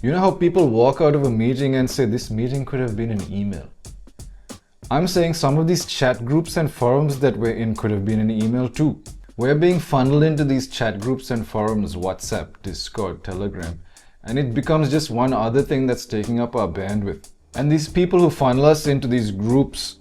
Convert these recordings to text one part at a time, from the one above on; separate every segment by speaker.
Speaker 1: You know how people walk out of a meeting and say this meeting could have been an email? I'm saying some of these chat groups and forums that we're in could have been an email too. We're being funneled into these chat groups and forums, WhatsApp, Discord, Telegram, and it becomes just one other thing that's taking up our bandwidth. And these people who funnel us into these groups,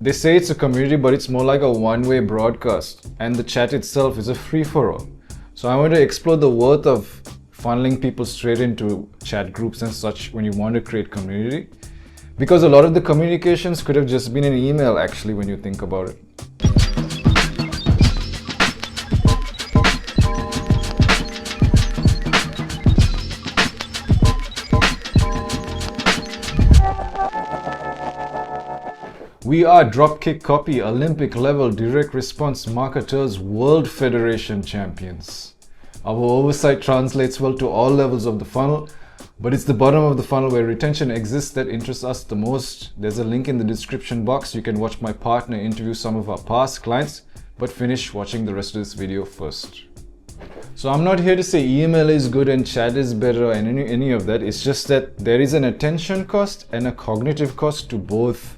Speaker 1: they say it's a community, but it's more like a one-way broadcast, and the chat itself is a free-for-all. So I want to explore the worth of funneling people straight into chat groups and such when you want to create community, because a lot of the communications could have just been an email actually when you think about it. We are Dropkick Copy Olympic level direct response marketers World Federation champions. Our oversight translates well to all levels of the funnel, but it's the bottom of the funnel where retention exists that interests us the most. There's a link in the description box. You can watch my partner interview some of our past clients, but finish watching the rest of this video first. So I'm not here to say email is good and chat is better and any of that. It's just that there is an attention cost and a cognitive cost to both.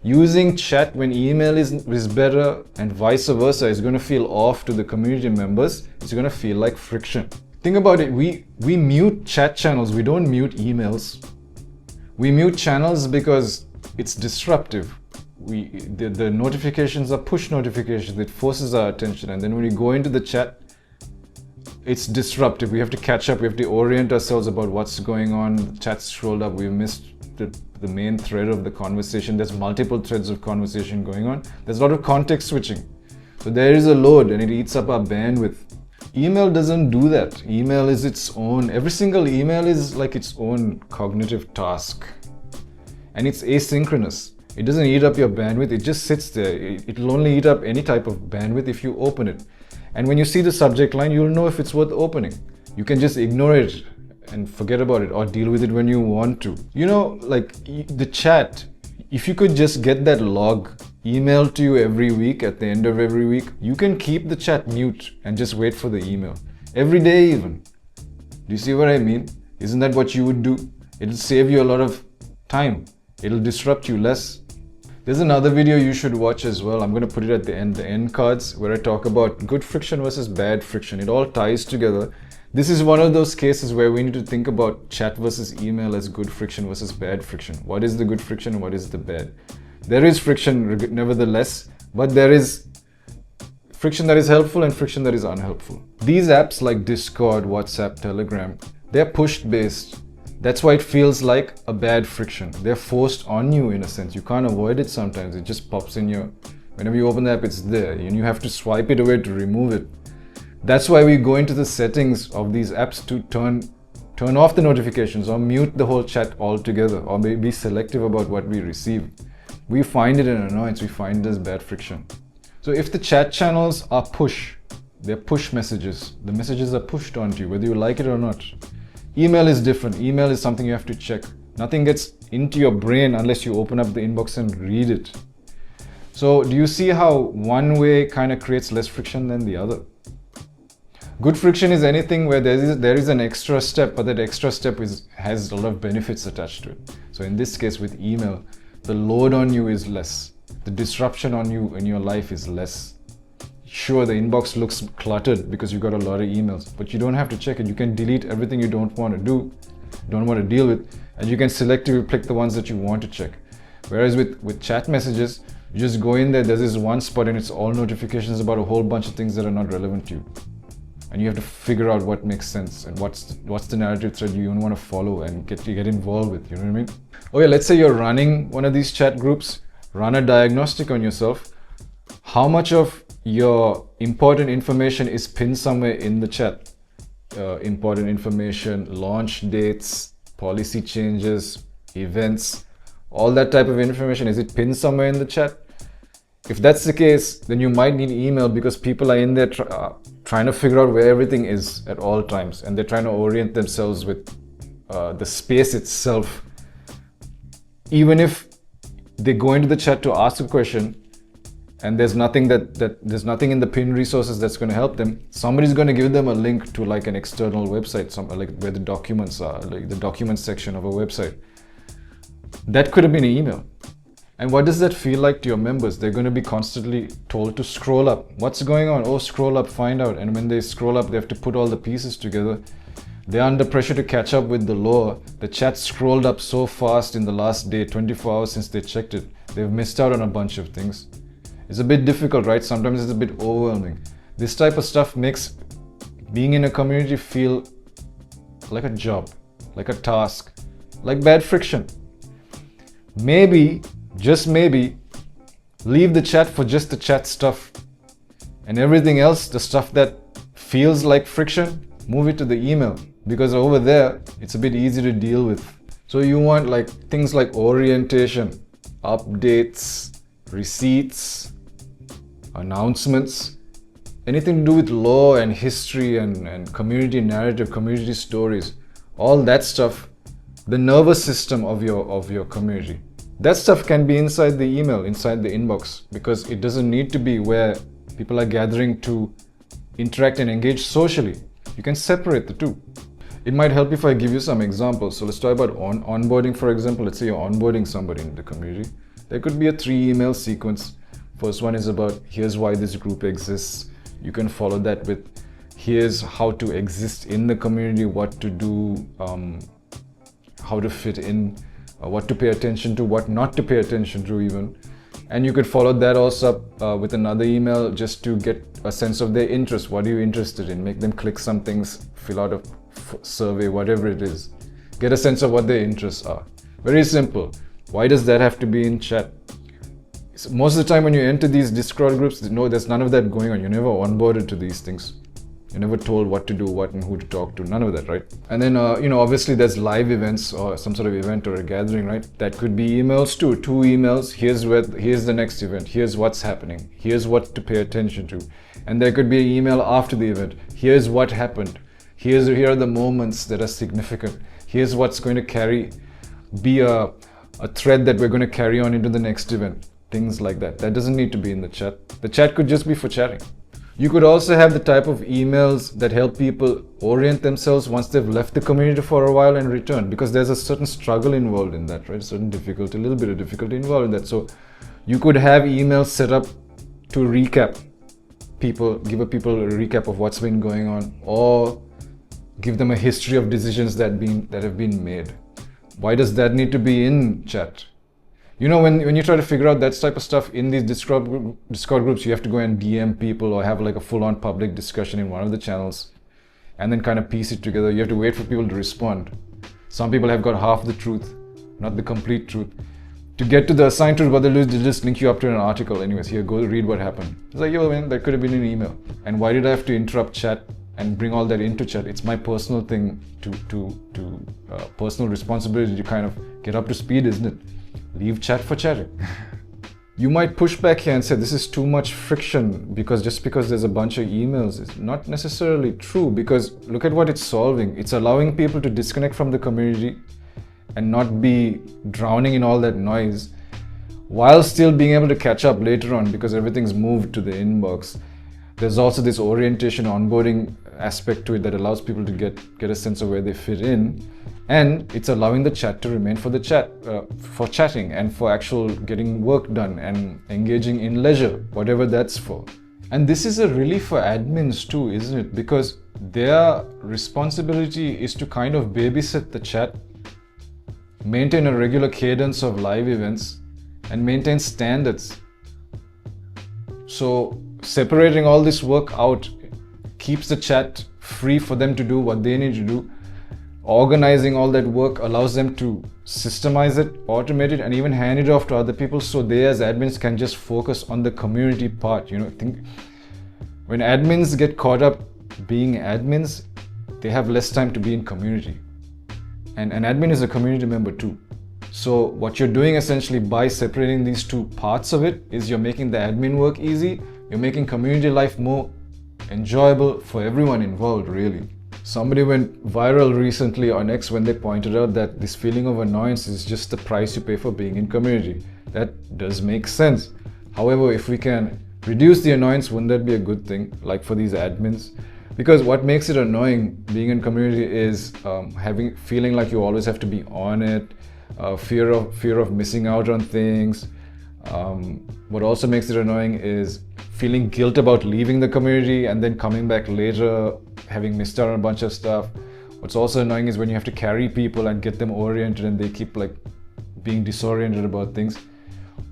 Speaker 1: Using chat when email is better and vice versa is going to feel off to the community members. It's going to feel like friction. Think about it. We mute chat channels. We don't mute emails. We mute channels because it's disruptive. The notifications are push notifications. It forces our attention. And then when we go into the chat, it's disruptive. We have to catch up. We have to orient ourselves about what's going on. The chat's scrolled up. We've missed the main thread of the conversation. There's multiple threads of conversation going on. There's a lot of context switching. So there is a load and it eats up our bandwidth. Email doesn't do that. Email is its own. Every single email is like its own cognitive task. And it's asynchronous. It doesn't eat up your bandwidth. It just sits there. It'll only eat up any type of bandwidth if you open it. And when you see the subject line, you'll know if it's worth opening. You can just ignore it and forget about it or deal with it when you want to. You know, like the chat, if you could just get that log emailed to you every week at the end of every week, you can keep the chat mute and just wait for the email. Every day even. Do you see what I mean? Isn't that what you would do? It'll save you a lot of time. It'll disrupt you less. There's another video you should watch as well. I'm going to put it at the end cards, where I talk about good friction versus bad friction. It all ties together. This is one of those cases where we need to think about chat versus email as good friction versus bad friction. What is the good friction and what is the bad? There is friction nevertheless, but there is friction that is helpful and friction that is unhelpful. These apps like Discord, WhatsApp, Telegram, they're push based. That's why it feels like a bad friction. They're forced on you in a sense. You can't avoid it sometimes. It just pops in your... Whenever you open the app, it's there and you have to swipe it away to remove it. That's why we go into the settings of these apps to turn off the notifications or mute the whole chat altogether, or be selective about what we receive. We find it an annoyance. We find it as bad friction. So if the chat channels are they're push messages. The messages are pushed onto you, whether you like it or not. Email is different. Email is something you have to check. Nothing gets into your brain unless you open up the inbox and read it. So do you see how one way kind of creates less friction than the other? Good friction is anything where there is an extra step, but that extra step has a lot of benefits attached to it. So in this case with email, the load on you is less. The disruption on you in your life is less. Sure, the inbox looks cluttered because you got a lot of emails, but you don't have to check it. You can delete everything you don't want to do, don't want to deal with, and you can selectively pick the ones that you want to check. Whereas with chat messages, you just go in there, there's this one spot and it's all notifications about a whole bunch of things that are not relevant to you. And you have to figure out what makes sense and what's the narrative thread you want to follow and get involved with, you know what I mean? Okay, let's say you're running one of these chat groups, run a diagnostic on yourself. How much of your important information is pinned somewhere in the chat? Important information, launch dates, policy changes, events, all that type of information, is it pinned somewhere in the chat? If that's the case, then you might need email because people are in there trying to figure out where everything is at all times, and they're trying to orient themselves with the space itself. Even if they go into the chat to ask a question, and there's nothing there's nothing in the pinned resources that's going to help them, somebody's going to give them a link to like an external website, like where the documents are, like the documents section of a website. That could have been an email. And what does that feel like to your members? They're going to be constantly told to scroll up. What's going on? Oh, scroll up, find out. And when they scroll up, they have to put all the pieces together. They're under pressure to catch up with the lore. The chat scrolled up so fast in the last day, 24 hours since they checked it. They've missed out on a bunch of things. It's a bit difficult, right? Sometimes it's a bit overwhelming. This type of stuff makes being in a community feel like a job, like a task, like bad friction. Maybe, just maybe, leave the chat for just the chat stuff, and everything else, the stuff that feels like friction, move it to the email, because over there it's a bit easy to deal with. So you want like things like orientation, updates, receipts, announcements, anything to do with lore and history and community narrative, community stories, all that stuff, the nervous system of your community. That stuff can be inside the email, inside the inbox, because it doesn't need to be where people are gathering to interact and engage socially. You can separate the two. It might help if I give you some examples. So let's talk about onboarding, for example. Let's say you're onboarding somebody in the community. There could be a 3 email sequence. First one is about here's why this group exists. You can follow that with here's how to exist in the community, what to do, how to fit in, what to pay attention to, what not to pay attention to even. And you could follow that also up with another email just to get a sense of their interest. What are you interested in? Make them click some things, fill out a survey, whatever it is. Get a sense of what their interests are. Very simple. Why does that have to be in chat? Most of the time when you enter these Discord groups, no, there's none of that going on. You're never onboarded to these things. You're never told what to do, what and who to talk to, none of that, right? And then, obviously there's live events or some sort of event or a gathering, right? That could be emails too, 2 emails. Here's the next event. Here's what's happening. Here's what to pay attention to. And there could be an email after the event. Here's what happened. Here are the moments that are significant. Here's what's going to be a thread that we're going to carry on into the next event. Things like that. That doesn't need to be in the chat. The chat could just be for chatting. You could also have the type of emails that help people orient themselves once they've left the community for a while and return, because there's a certain struggle involved in that, right? A certain difficulty, a little bit of difficulty involved in that. So you could have emails set up to recap people, give people a recap of what's been going on, or give them a history of decisions that have been made. Why does that need to be in chat? When you try to figure out that type of stuff in these Discord groups, you have to go and DM people or have like a full-on public discussion in one of the channels and then kind of piece it together. You have to wait for people to respond. Some people have got half the truth, not the complete truth. To get to the assigned truth, what they'll do is they'll just link you up to an article. Anyways, here, go read what happened. It's like, yo, man, that could have been an email. And why did I have to interrupt chat and bring all that into chat? It's my personal thing personal responsibility to kind of get up to speed, isn't it? Leave chat for chatting. You might push back here and say this is too much friction because there's a bunch of emails. It's not necessarily true, because look at what it's solving. It's allowing people to disconnect from the community and not be drowning in all that noise while still being able to catch up later on because everything's moved to the inbox. There's also this orientation onboarding aspect to it that allows people to get a sense of where they fit in. And it's allowing the chat to remain for the chat, for chatting and for actual getting work done and engaging in leisure, whatever that's for. And this is a relief for admins too, isn't it? Because their responsibility is to kind of babysit the chat, maintain a regular cadence of live events, and maintain standards. So separating all this work out keeps the chat free for them to do what they need to do. Organizing all that work allows them to systemize it, automate it, and even hand it off to other people so they as admins can just focus on the community part. When admins get caught up being admins, they have less time to be in community. And an admin is a community member too. So what you're doing essentially by separating these two parts of it is you're making the admin work easy, you're making community life more enjoyable for everyone involved, really. Somebody went viral recently on X when they pointed out that this feeling of annoyance is just the price you pay for being in community. That does make sense. However, if we can reduce the annoyance, wouldn't that be a good thing, like for these admins? Because what makes it annoying being in community is feeling like you always have to be on it, fear of missing out on things. What also makes it annoying is feeling guilt about leaving the community and then coming back later having missed out on a bunch of stuff. What's also annoying is when you have to carry people and get them oriented and they keep like being disoriented about things.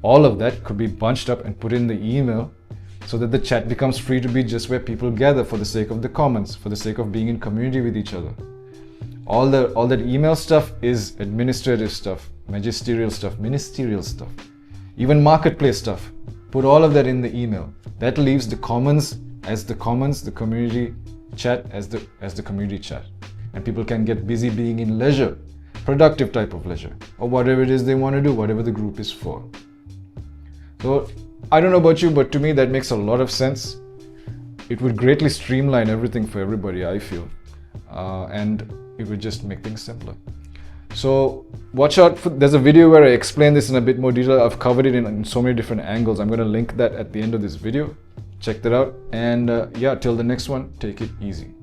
Speaker 1: All of that could be bunched up and put in the email so that the chat becomes free to be just where people gather for the sake of the comments, for the sake of being in community with each other. All that email stuff is administrative stuff, magisterial stuff, ministerial stuff, even marketplace stuff. Put all of that in the email. That leaves the commons as the commons, the community chat as the community chat. And people can get busy being in leisure, productive type of leisure, or whatever it is they want to do, whatever the group is for. So I don't know about you, but to me that makes a lot of sense. It would greatly streamline everything for everybody, I feel. And it would just make things simpler. So watch out for, there's a video where I explain this in a bit more detail. I've covered it in so many different angles. I'm going to link that at the end of this video. Check that out. And yeah, till the next one, take it easy.